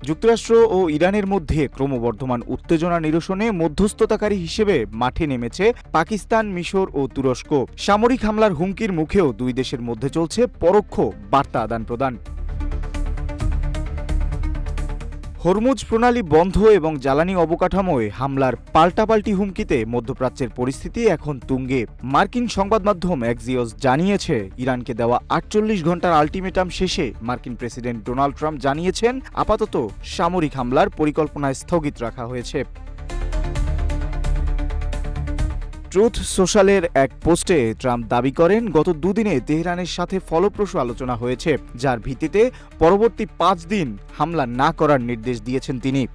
যুক্তরাষ্ট্র ও ইরানের মধ্যে ক্রমবর্ধমান উত্তেজনা নিরসনে মধ্যস্থতাকারী হিসেবে মাঠে নেমেছে পাকিস্তান, মিশর ও তুরস্ক। সামরিক হামলার হুমকির মুখেও দুই দেশের মধ্যে চলছে পরোক্ষ বার্তা আদান-প্রদান। হরমুজ প্রণালী বন্ধ এবং জ্বালানি অবকাঠামোয় হামলার পাল্টাপাল্টি হুমকিতে মধ্যপ্রাচ্যের পরিস্থিতি এখন তুঙ্গে। মার্কিন সংবাদ মাধ্যম অ্যাক্সিওস জানিয়েছে, ইরানকে দেওয়া ৪৮ ঘণ্টার আল্টিমেটাম শেষে মার্কিন প্রেসিডেন্ট ডোনাল্ড ট্রাম্প জানিয়েছেন, আপাতত সামরিক হামলার পরিকল্পনা স্থগিত রাখা হয়েছে। ট্রুথ সোশ্যালের এক পোস্টে ট্রাম্প দাবি করেন, গত দুদিনে তেহরানের সাথে ফলপ্রসূ আলোচনা হয়েছে, যার ভিত্তিতে পরবর্তী ৫ দিন হামলা না করার নির্দেশ দিয়েছেন তিনি।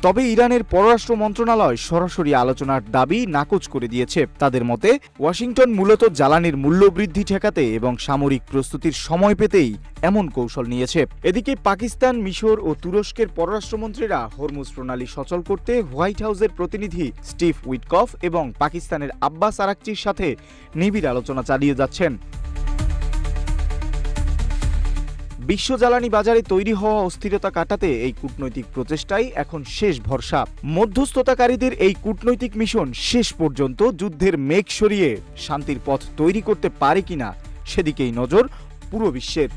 তবে ইরানের পররাষ্ট্র মন্ত্রণালয় সরাসরি আলোচনার দাবি নাকচ করে দিয়েছে। তাদের মতে, ওয়াশিংটন মূলত জ্বালানির মূল্যবৃদ্ধি ঠেকাতে এবং সামরিক প্রস্তুতির সময় পেতেই এমন কৌশল নিয়েছে। এদিকে পাকিস্তান, মিশর ও তুরস্কের পররাষ্ট্রমন্ত্রীরা হরমুজ প্রণালী সচল করতে হোয়াইট হাউসের প্রতিনিধি স্টিভ উইটকফ এবং পাকিস্তানের আব্বাস আরাকচির সাথে নিবিড় আলোচনা চালিয়ে যাচ্ছেন। বিশ্ব জ্বালানি বাজারে তৈরি হওয়া অস্থিরতা কাটাতে এই কূটনৈতিক প্রচেষ্টাই এখন শেষ ভরসা। মধ্যস্থতাকারীদের এই কূটনৈতিক মিশন শেষ পর্যন্ত যুদ্ধের মেঘ সরিয়ে শান্তির পথ তৈরি করতে পারে কিনা, সেদিকেই নজর পুরো বিশ্বের।